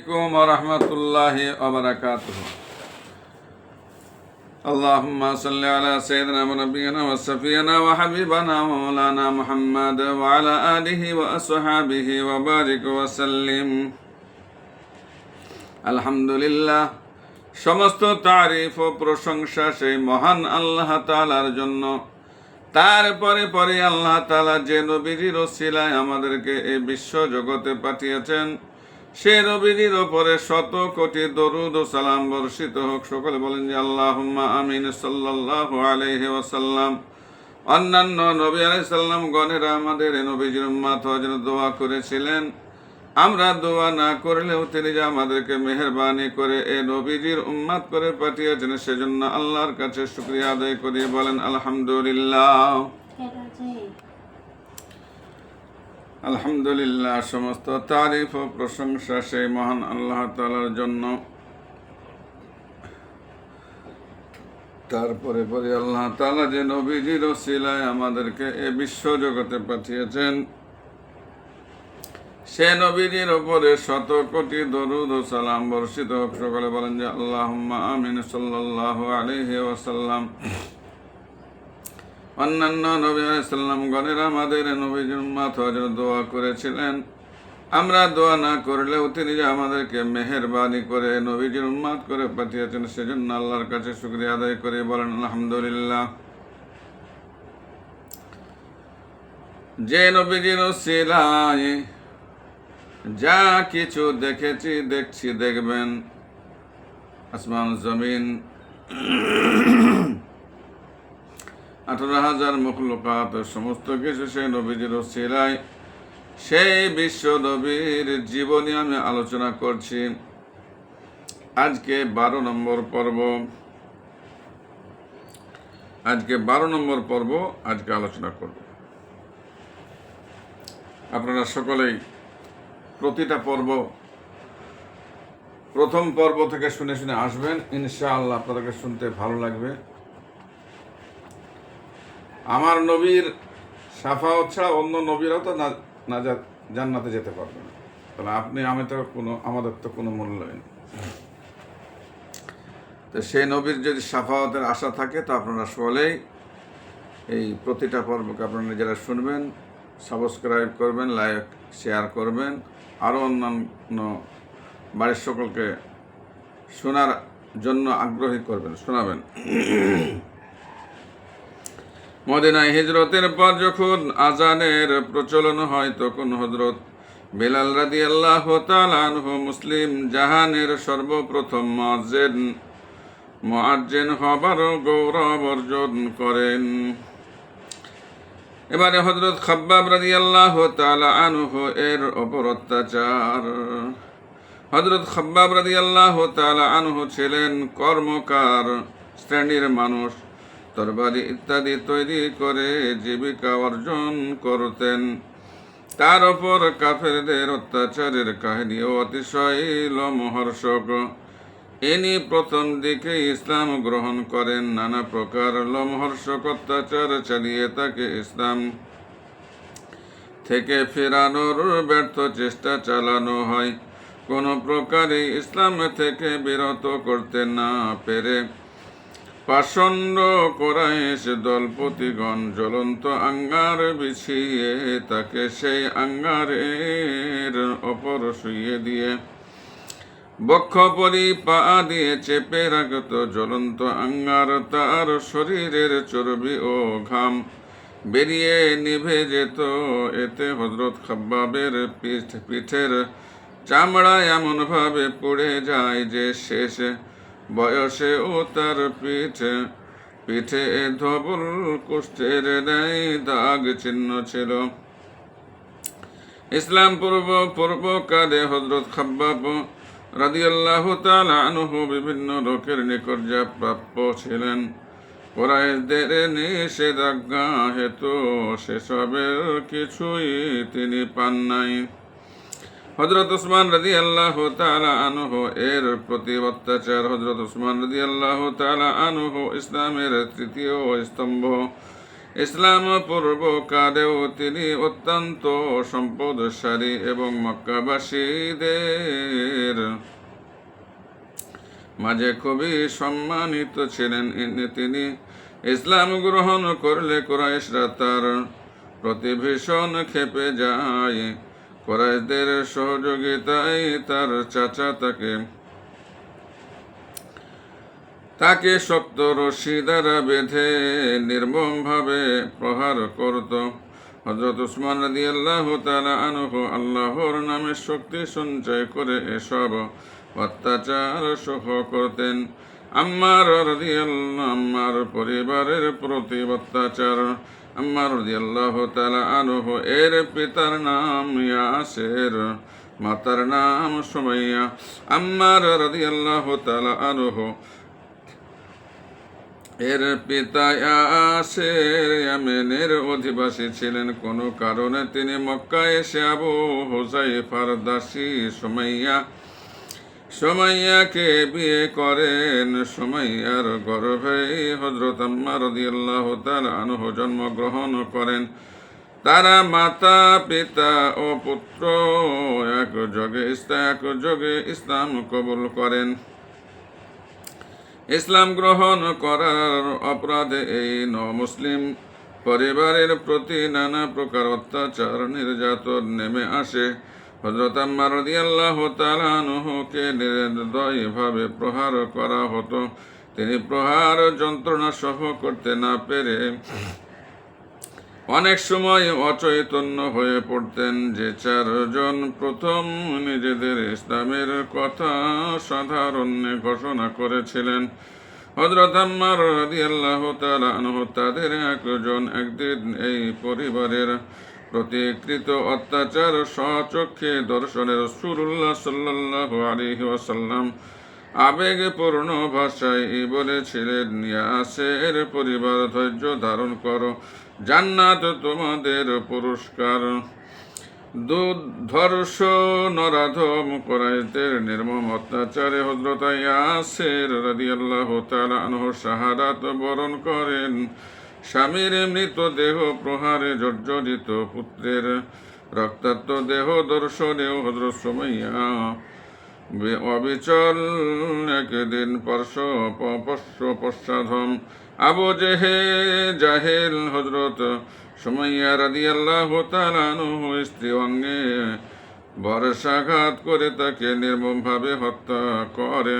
عليكم ورحمة الله وبركاته. اللهم صل على سيدنا ونبينا وشفيعنا وحبيبنا ومولانا محمد وعلى آله وأصحابه وبارك وسلم. আলহামদুলিল্লাহ, সমস্ত তারিফ ও প্রশংসা সেই মহান আল্লাহ তাআলার জন্য। তারপরে পরে আল্লাহ তাআলা যে নবীজির ওসিলায় আমাদেরকে এই বিশ্ব জগতে পাঠিয়েছেন, সে নবীজির ওপরে শত কোটি দরুদ ও সালাম বর্ষিত হোক। সকলে বলেন যে আল্লাহুম্মা আমিন সাল্লাল্লাহু আলাইহি ওয়াসাল্লাম। অন্যান্য নবী আলাইহিস সালাম গণেরা আমাদের এই নবীজির উম্মত হওয়ার জন্য দোয়া করেছিলেন। আমরা দোয়া না করলেও তিনি যে আমাদেরকে মেহেরবানি করে এই নবীজির উম্মত করে পাঠিয়েছেন, সেজন্য আল্লাহর কাছে শুকরিয়া আদায় করি। বলেন আলহামদুলিল্লাহ। আলহামদুলিল্লাহ, সমস্ত তারিফ ও প্রশংসা সেই মহান আল্লাহ তাআলার জন্য। তারপরে পরে আল্লাহ তাআলা যে নবীজির ওসিলায় আমাদেরকে এ বিশ্ব জগতে পাঠিয়েছেন, সে নবীজির ওপরে শত কোটি দরুদ ও সালাম বর্ষিত হোক। সকলে বলেন যে আল্লাহুম্মা আমিন সাল্লাল্লাহু আলাইহি ওয়াসাল্লাম। অন্যান্য নবী আলাইহিস সালাম গণেরা আমাদের নবীজির উম্মত হওয়ার জন্য দোয়া করেছিলেন। আমরা দোয়া না করলেও তিনি যে আমাদেরকে মেহেরবানি করে নবীজির উম্মত করে পাঠিয়েছেন, সেজন্য আল্লাহর কাছে শুকরিয়া আদায় করে বলেন আলহামদুলিল্লাহ। যে নবীজির ওসিলায় যা কিছু দেখেছি, দেখছি, দেখবেন, আসমান জমিন 18,000 মখলুকাত, সমস্ত কিছু সেই নবীজির ওসিলায়, সেই বিশ্ব নবীর জীবনী আমি আলোচনা করছি। আজকে 12 নম্বর পর্ব, আজকে আলোচনা করব। আপনারা সকলেই প্রতিটা পর্ব, প্রথম পর্ব থেকে শুনে শুনে আসবেন, ইনশাআল্লাহ আপনাদেরকে শুনতে ভালো লাগবে। আমার নবীর শাফাআত ছাড়া অন্য নবীরাও তো না জান্নাতে যেতে পারবে না, তাহলে আমাদের তো কোনো মূল্য নেই। তো সেই নবীর যদি শাফাআতের আশা থাকে, তো আপনারা সকলেই এই প্রতিটা পর্বকে আপনারা নিজেরা শুনবেন, সাবস্ক্রাইব করবেন, লাইক শেয়ার করবেন, আরও অন্যান্য বাড়ির সকলকে শোনার জন্য আগ্রহী করবেন, শোনাবেন। মদিনায় হিজরতের পর যখন আজানের প্রচলন হয়, তখন হযরত বেলাল রাদিয়াল্লাহু তাআলা আনহু মুসলিম জাহানের সর্বপ্রথম মুয়াজ্জিন হবার গৌরব অর্জন করেন। এবারে হযরত খাব্বাব রাদিয়াল্লাহু তাআলা আনহু এর ওপর অত্যাচার। হযরত খাব্বাব রাদিয়াল্লাহু তাআলা আনহু ছিলেন কর্মকার শ্রেণীর মানুষ। তরবারি ইত্যাদি তৈরি করে জীবিকা অর্জন করতেন। তার ওপর কাফেরদের অত্যাচারের কাহিনীও অতিশয় লোমহর্ষক। ইনি প্রথম দিকে ইসলাম গ্রহণ করেন। নানা প্রকার লোমহর্ষক অত্যাচার চালিয়ে তাকে ইসলাম থেকে ফেরানোর ব্যর্থ চেষ্টা চালানো হয়। কোনো প্রকারে ইসলাম থেকে বিরত করতে না পেরে পাষণ্ড কুরাইশ দলপতিগণ জ্বলন্ত আঙ্গার বিছিয়ে তাকে সেই আঙ্গারের ওপর শুইয়ে দিয়ে বক্ষপরি পা দিয়ে চেপে রাখত। জ্বলন্ত আঙ্গার তার শরীরের চর্বি ও ঘাম বেরিয়ে নিভে যেত। এতে হযরত খাব্বাবের পিঠের চামড়া এমনভাবে পুড়ে যায় যে শেষ বয়সেও তার পিঠে ধবল কুষ্ঠের ন্যায় দাগ চিহ্ন ছিল। ইসলাম পূর্বকালে হযরত খাব্বাব রাদিয়াল্লাহু তাআলা আনহু বিভিন্ন লোকের নিকট যা প্রাপ্য ছিলেন, কুরাইশদের নিষেধাজ্ঞা হেতু সেসবের কিছুই তিনি পান নাই। হযরত উসমান রাদিয়াল্লাহু তাআলা আনহু এর প্রতি অত্যাচার। হযরত উসমান রাদিয়াল্লাহু তাআলা আনহু ইসলামের তৃতীয় স্তম্ভ। ইসলাম পূর্বকালেও তিনি অত্যন্ত সম্পদশালী এবং মক্কাবাসীদের মাঝে খুবই সম্মানিত ছিলেন। তিনি ইসলাম গ্রহণ করলে কুরাইশরা তার প্রতি ভীষণ ক্ষেপে যায়। কুরাইশদের সহযোগিতায় তার চাচা তাকে শক্ত রশি দ্বারা বেঁধে নির্মমভাবে প্রহার করত। হযরত উসমান রাদিয়াল্লাহু তাআলা আনহু আল্লাহর নামে শক্তি সঞ্চয় করে এসব অত্যাচার সহ করতেন। আম্মার পরিবারের প্রতি অত্যাচার। আম্মার রাদিয়াল্লাহু তাআলা আনহু এর পিতার নাম ইয়াসের, মাতার নাম সুমাইয়া। আম্মার রাদিয়াল্লাহু তাআলা আনহু এর পিতা ইয়াসের ইয়েমেনের অধিবাসী ছিলেন। কোনো কারণে তিনি মক্কায় এসে আবু হুযাইফার দাসী সুমাইয়াকে বিয়ে করেন। সুমাইয়ার গর্ভে হযরত আম্মার রাদিয়াল্লাহু তাআলা আনহু জন্মগ্রহণ করেন। তারা মাতা পিতা ও পুত্র একযোগে ইসলাম কবুল করেন। ইসলাম গ্রহণ করার অপরাধে এই মুসলিম পরিবারের প্রতি নানা প্রকার অত্যাচার নির্যাতন নেমে আসে। হযরত আম্মার রাদিয়াল্লাহু তাআলা আনহুকে নির্দয়ভাবে প্রহার করা হতো। তিনি প্রহার যন্ত্রণা সহ করতে না পেরে অনেক সময় অচৈতন্য হয়ে পড়তেন। যে চারজন প্রথম নিজেদের ইসলামের কথা সাধারণে ঘোষণা করেছিলেন, হযরত আম্মার রাদিয়াল্লাহু তাআলা আনহু তাদের একদিন এই পরিবারের প্রতিকৃত অত্যাচার স্বচক্ষে দর্শনে রাসূলুল্লাহ সাল্লাল্লাহু আলাইহি ওয়াসাল্লাম আবেগপূর্ণ ভাষায় বলেছিলেন, ইয়াসের পরিবার, ধৈর্য ধারণ করো, জান্নাত তোমাদের পুরস্কার। দুর্ধর্ষ নরাধম কুরাইশদের নির্মম অত্যাচারে হযরত ইয়াসের রাদিয়াল্লাহু তাআলা আনহু শাহাদাত বরণ করেন। স্বামীর মৃতদেহ প্রহারে জর্জরিত, পুত্রের রক্তাক্ত দেহ দর্শনেও হযরত সুমাইয়া অবিচল একদিন পশ্চাধম আবু জাহেল হযরত সুমাইয়া রাদিয়াল্লাহু তাআলা আনহু স্ত্রী অঙ্গে বর্ষাঘাত করে তাকে নির্মমভাবে হত্যা করে।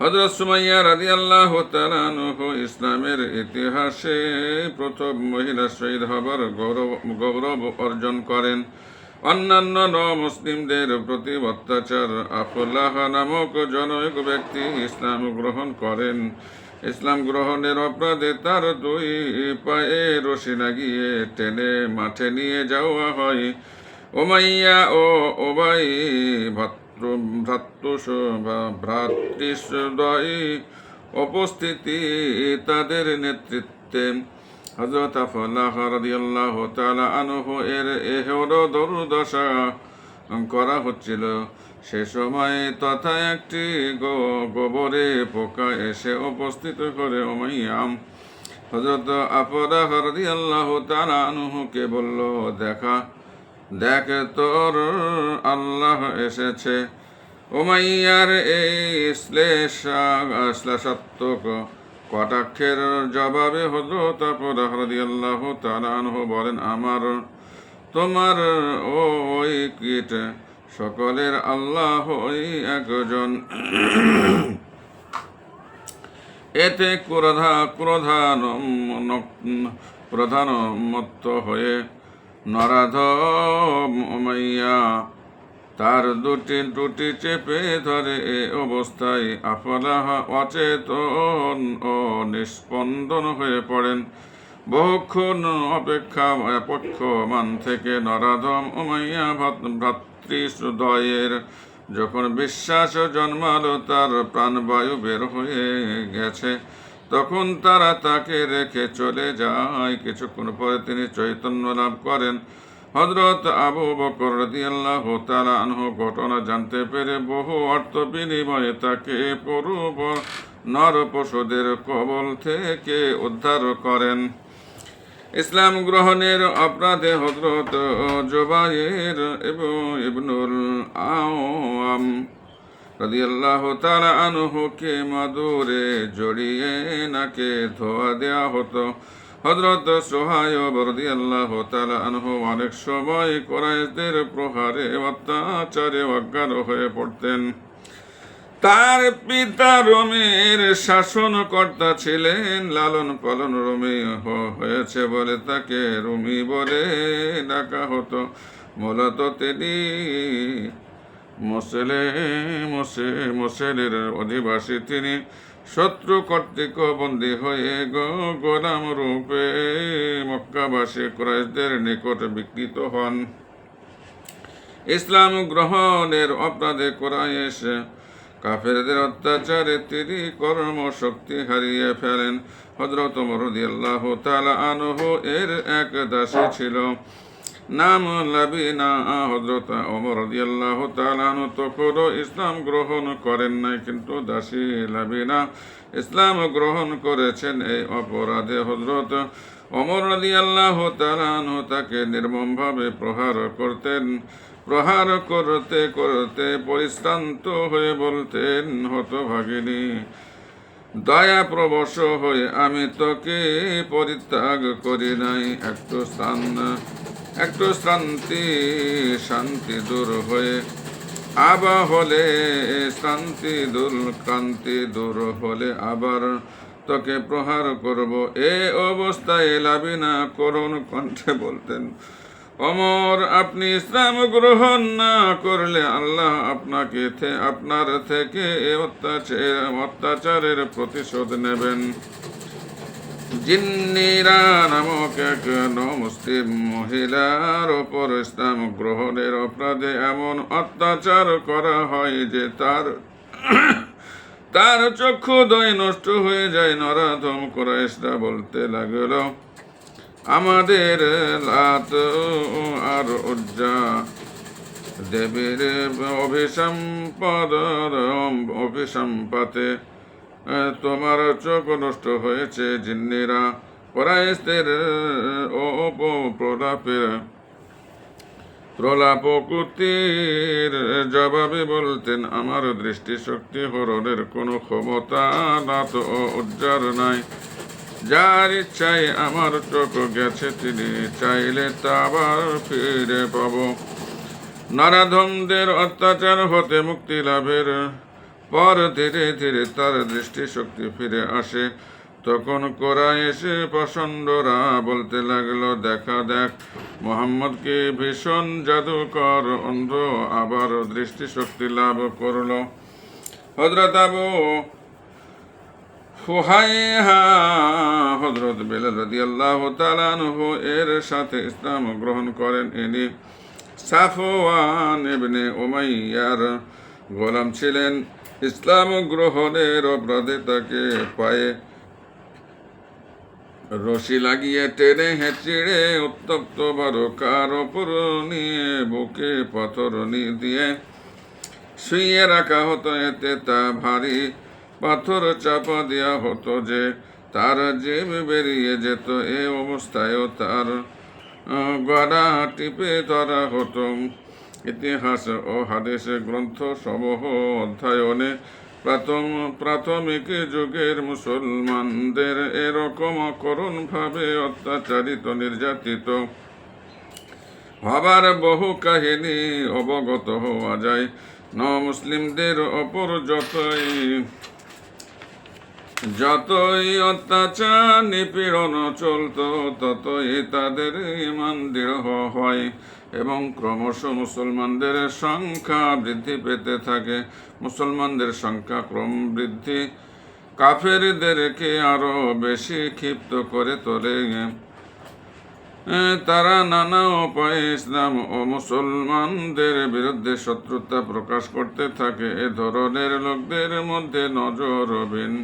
হযরত সুমাইয়া রাদিয়াল্লাহু তাআলা আনহু ইসলামের ইতিহাসে প্রথম মহিলা শহীদ হবার গৌরব অর্জন করেন। অন্যান্য মুসলিমদের প্রতি অত্যাচার আফলাহ নামক জনৈক ব্যক্তি ইসলাম গ্রহণ করেন। ইসলাম গ্রহণের অপরাধে তার দুই পায়ে রশি লাগিয়ে টেনে মাঠে নিয়ে যাওয়া হয়। উমাইয়া ও উবাই ভ্রাতৃদ্বয় উপস্থিতি তাদের নেতৃত্বে হযরত আফলাহ রাদিয়াল্লাহু তাআলা আনহু এর এহের দুর্দশা করা হচ্ছিল। সে সময় তথা একটি গোবরে পোকা এসে উপস্থিত করে উমাইয়া হযরত আফলাহ রাদিয়াল্লাহু তাআলা আনহুকে বলল, দেখ তোর আল্লাহ এসেছে। উমাইয়ার এই শ্লেষাত্মক কটাক্ষের জবাবে হযরত আফলাহ রাদিয়াল্লাহু তাআলা আনহু বলেন, তোমার ওই কীট সকলের আল্লাহ ওই একজন। এতে প্রধানমত্ত হয়ে নরাধম উমাইয়া তার দুটি চেপে ধরে। এ অবস্থায় আফলাহ অচেতন ও নিস্পন্দন হয়ে পড়েন। বহুক্ষণ অপেক্ষমান থেকে নরাধম উমাইয়া ভ্রাতৃদ্বয়ের যখন বিশ্বাস জন্মালো তার প্রাণবায়ু বের হয়ে গেছে, তখন তারা তাকে রেখে চলে যায়। কিছুক্ষণ পরে তিনি চৈতন্য লাভ করেন। হযরত আবু বকর রাদিয়াল্লাহু তাআলা আনহু ঘটনা জানতে পেরে বহু অর্থ বিনিময়ে তাকে নরপশুদের কবল থেকে উদ্ধার করেন। ইসলাম গ্রহণের অপরাধে হযরত জুবাইর ইবনুল আওয়াম রাদিয়াল্লাহু তাআলা আনহুকে মাদুরে জড়িয়ে নাকে ধোয়া দেয়া হতো। হযরত সুহায়ব রাদিয়াল্লাহু তাআলা আনহু অনেক সময় কুরাইশদের প্রহারে অত্যাচারে অজ্ঞান হয়ে পড়তেন। তার পিতা রোমের শাসনকর্তা ছিলেন। লালন পালন রোমে হয়েছে বলে তাকে রুমি বলে ডাকা হতো। মূলত তিনি মোসেলের অধিবাসী। তিনি শত্রু কর্তৃক বন্দী হয়ে গোলাম রূপে মক্কাবাসী কুরাইশদের নিকট বিক্রিত হন। ইসলাম গ্রহণের অপরাধে কুরাইশ কাফেরদের অত্যাচারে তিনি কর্মশক্তি হারিয়ে ফেলেন। হযরত ওমর রাদিয়াল্লাহু তাআলা আনহু এর এক দাসী ছিল, নাম লাবিনা। হযরত ওমর রাদিয়াল্লাহু তাআলা আনহু তখনও ইসলাম গ্রহণ করেন নাই, কিন্তু দাসী লাবিনা ইসলাম গ্রহণ করেছেন। এই অপরাধে হযরত ওমর রাদিয়াল্লাহু তাআলা আনহু তাকে নির্মমভাবে প্রহার করতেন। প্রহার করতে করতে পরিশ্রান্ত হয়ে বলতেন, হতভাগিনী, দয়া প্রবশ হয়ে আমি তোকে পরিত্যাগ করি নাই। একটু শান্তি দূর হয়ে আবার হলে ক্রান্তি দূর হলে আবার তোকে প্রহার করব। এ অবস্থায় লাবিনা করুণ কণ্ঠে বলতেন, ওমর, আপনি ইসলাম গ্রহণ না করলে আল্লাহ আপনার থেকে অত্যাচারের প্রতিশোধ নেবেন। জিন্নিরা নামক এক মুসলিম মহিলার ওপর ইসলাম গ্রহণের অপরাধে এমন অত্যাচার করা হয় যে তার চক্ষুদ্বয় নষ্ট হয়ে যায়। নরাধম কুরাইশরা বলতে লাগল, আমাদের লাত আর উজ্জা দেবীর অভিসম্পাতে তোমার চোখ নষ্ট হয়েছে। জিন্নিরা কুরাইশদের প্রলাপকুতির জবাবে বলতেন, আমার দৃষ্টিশক্তি হরণের কোনো ক্ষমতা লাত ও উজ্জার নাই। যার ইচ্ছায় আমার চোখ গেছে তিনি চাইলে তা আবার ফিরে পাব। নরাধমদের অত্যাচার হতে মুক্তি লাভের পর ধীরে ধীরে তার দৃষ্টিশক্তি ফিরে আসে। তখন কুরাইশ পাষণ্ডরা বলতে লাগলো, দেখা দেখ, মুহাম্মদ কি ভীষণ জাদুকর অন্ধ আবার দৃষ্টিশক্তি লাভ করলো। হযরত আবু ফুহাইহা হযরত বেলাল রাদিয়াল্লাহু তাআলা আনহু এর সাথে ইসলাম গ্রহণ করেন। ইনি সাফওয়ান ইবনে উমাইয়ার গোলাম ছিলেন। ইসলাম গ্রহণের অপরাধে তাকে পায়ে রশি লাগিয়ে টেনে হেঁচড়ে উত্তপ্ত বারকার ওপর নিয়ে বুকে পাথর দিয়ে শুইয়ে রাখা হতো। এতে তা ভারী পাথর চাপা দেওয়া হতো যে তার জিভ বেরিয়ে যেত। এ অবস্থায়ও তার গলা টিপে ধরা হতো। ইতিহাস ও হাদিস গ্রন্থ সমূহ অধ্যয়নে প্রাথমিক যুগের মুসলমানদের এরকম করুণভাবে অত্যাচারিত নির্যাতিত হবার বহু কাহিনী অবগত হওয়া যায়। মুসলিমদের ওপর যতই অত্যাচার নিপীড়ন চলত, ততই তাদের ঈমান দৃঢ় হয় এবং ক্রমশ মুসলমানদের সংখ্যা বৃদ্ধি পেতে থাকে। মুসলমানদের সংখ্যা ক্রম বৃদ্ধি কাফেরদেরকে আরো বেশি ক্ষিপ্ত করে তোলে। তারা নানা উপায়ে ইসলাম ও মুসলমানদের বিরুদ্ধে শত্রুতা প্রকাশ করতে থাকে। এ ধরনের লোকদের মধ্যে নজর বিন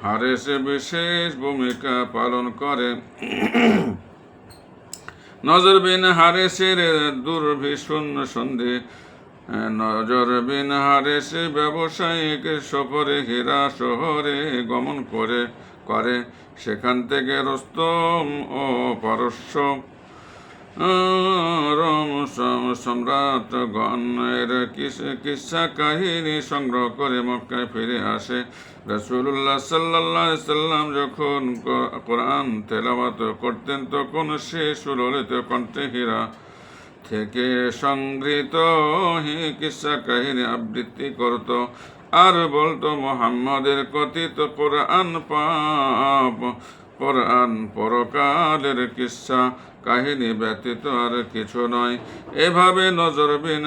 হারেস বিশেষ ভূমিকা পালন করে। নজর বিন হারেসের দুর্ভীষণ সন্ধি। নজর বিন হারেস ব্যবসায়িক সফরে হীরা শহরে গমন করে। সেখান থেকে রুস্তম ও পারস্য সম্রাটগণের কিসসা কাহিনী সংগ্রহ করে মক্কায় ফিরে আসে। রাসূলুল্লাহ সাল্লাল্লাহু আলাইহি সাল্লাম যখন কোরআন তেলাওয়াত করতেন তখন সে সুললিত কণ্ঠে হীরা থেকে সংগৃহীত কিসসা কাহিনী আবৃত্তি করত আর বলতো, মুহাম্মাদের কথিত কোরআন পরকালের কিসসা কাহিনী ব্যতীত আর কিছু নয়। এভাবে নজর বিন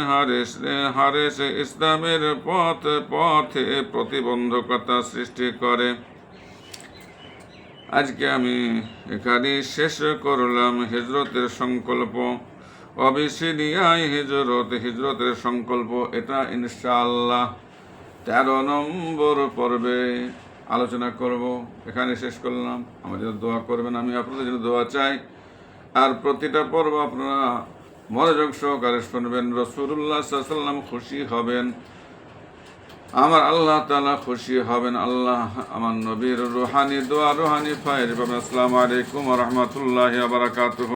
হারেস ইসলামের পথে প্রতিবন্ধকতা সৃষ্টি করে। আজকে আমি এখানে শেষ করলাম হিজরতের সংকল্প, অবিসিনিয়ায় হিজরতের সংকল্প। এটা ইনশাআল্লাহ 13 নম্বর পর্বে আলোচনা করব। এখানে শেষ করলাম। আমাদের দোয়া করবেন, আমি আপনাদের জন্য দোয়া চাই। আর প্রতিটা পর্ব আপনারা মনোযোগ সহকারে শুনবেন। রাসূলুল্লাহ সাল্লাল্লাহু আলাইহি ওয়াসাল্লাম খুশি হবেন, আমার আল্লাহ তাআলা খুশি হবেন। আল্লাহ আমার নবীর রুহানি দোয়া, রুহানি ফায়েজ পাবেন। আসসালামু আলাইকুম ওয়া রাহমাতুল্লাহি ওয়া বারাকাতুহু।